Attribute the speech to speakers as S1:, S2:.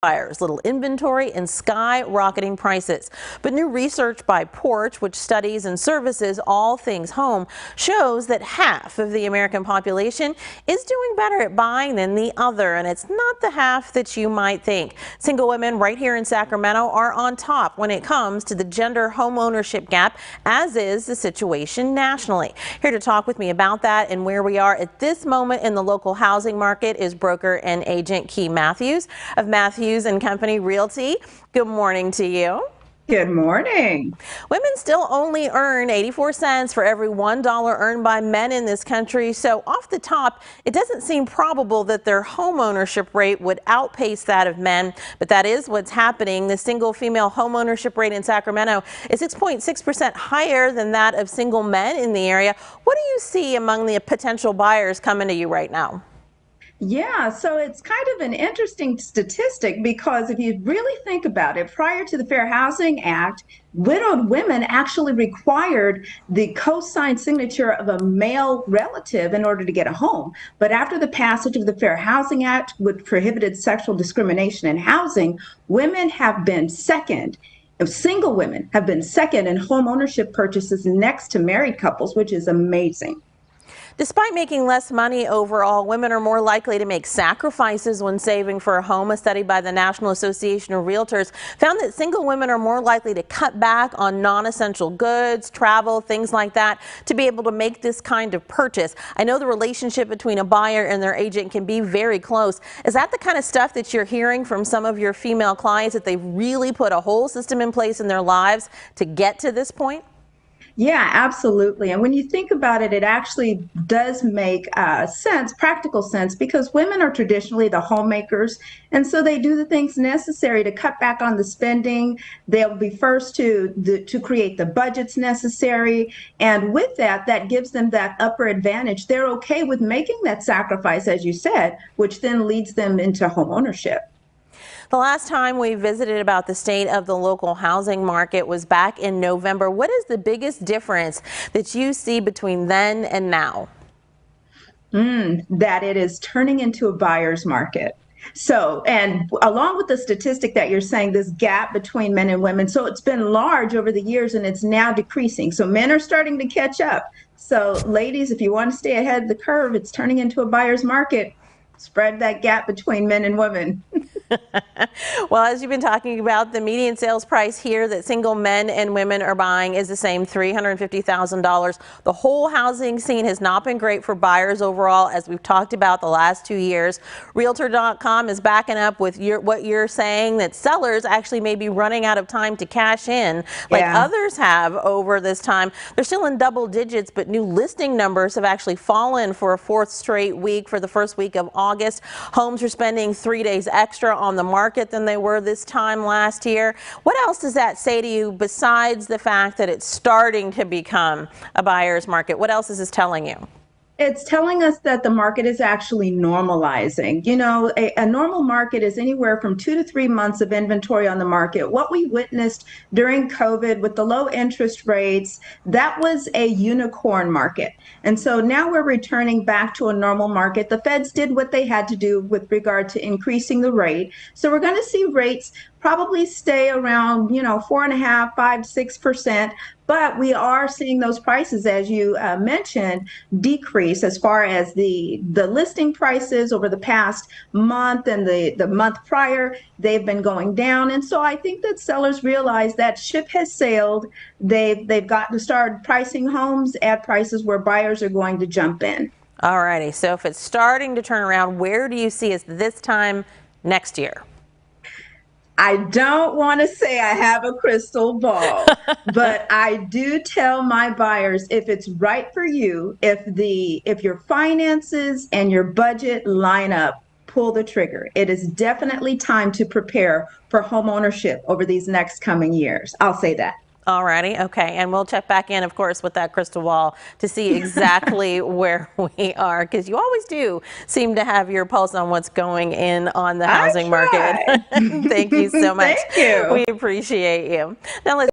S1: Buyers, little inventory and skyrocketing prices. But new research by Porch, which studies and services all things home, shows that half of the American population is doing better at buying than the other, and it's not the half that you might think. Single women right here in Sacramento are on top when it comes to the gender home ownership gap, as is the situation nationally. Here to talk with me about that and where we are at this moment in the local housing market is broker and agent Keisha Mathews of Mathews Company Realty. Good morning to you.
S2: Good morning.
S1: Women still only earn 84 cents for every $1 earned by men in this country. So off the top, it doesn't seem probable that their home ownership rate would outpace that of men. But that is what's happening. The single female home ownership rate in Sacramento is 6.6% higher than that of single men in the area. What do you see among the potential buyers coming to you right now?
S2: Yeah, so it's kind of an interesting statistic because if you really think about it, prior to the Fair Housing Act, widowed women actually required the co-signed signature of a male relative in order to get a home. But after the passage of the Fair Housing Act, which prohibited sexual discrimination in housing, women have been second. Single women have been second in home ownership purchases next to married couples, which is amazing.
S1: Despite making less money overall, women are more likely to make sacrifices when saving for a home. A study by the National Association of Realtors found that single women are more likely to cut back on non-essential goods, travel, things like that, to be able to make this kind of purchase. I know the relationship between a buyer and their agent can be very close. Is that the kind of stuff that you're hearing from some of your female clients, that they've really put a whole system in place in their lives to get to this point?
S2: Yeah, absolutely. And when you think about it, it actually does make sense, practical sense, because women are traditionally the homemakers. And so they do the things necessary to cut back on the spending. They'll be first to create the budgets necessary. And with that, that gives them that upper advantage. They're okay with making that sacrifice, as you said, which then leads them into home ownership.
S1: The last time we visited about the state of the local housing market was back in November. What is the biggest difference that you see between then and now?
S2: That it is turning into a buyer's market. So, and along with the statistic that you're saying, this gap between men and women, so it's been large over the years and it's now decreasing. So men are starting to catch up. So ladies, if you want to stay ahead of the curve, it's turning into a buyer's market. Spread that gap between men and women.
S1: Well, as you've been talking about, the median sales price here that single men and women are buying is the same, $350,000. The whole housing scene has not been great for buyers overall, as we've talked about the last 2 years. Realtor.com is backing up with what you're saying, that sellers actually may be running out of time to cash in like others have over this time. They're still in double digits, but new listing numbers have actually fallen for a fourth straight week. For the first week of August, homes are spending 3 days extra on the market than they were this time last year. What else does that say to you besides the fact that it's starting to become a buyer's market? What else is this telling you?
S2: It's telling us that the market is actually normalizing. You know, a normal market is anywhere from 2 to 3 months of inventory on the market. What we witnessed during COVID with the low interest rates, that was a unicorn market. And so now we're returning back to a normal market. The feds did what they had to do with regard to increasing the rate. So we're going to see rates probably stay around, 4.5%, 5%, 6%. But we are seeing those prices, as you mentioned, decrease as far as the listing prices over the past month and the month prior. They've been going down. And so I think that sellers realize that ship has sailed. They've got to start pricing homes at prices where buyers are going to jump in.
S1: All righty. So if it's starting to turn around, where do you see us this time next year?
S2: I don't want to say I have a crystal ball, but I do tell my buyers, if it's right for you, if your finances and your budget line up, pull the trigger. It is definitely time to prepare for home ownership over these next coming years. I'll say that.
S1: Alrighty, okay, and we'll check back in, of course, with that crystal ball to see exactly where we are, because you always do seem to have your pulse on what's going in on the housing market. Thank you so much.
S2: Thank you.
S1: We appreciate you. Now let's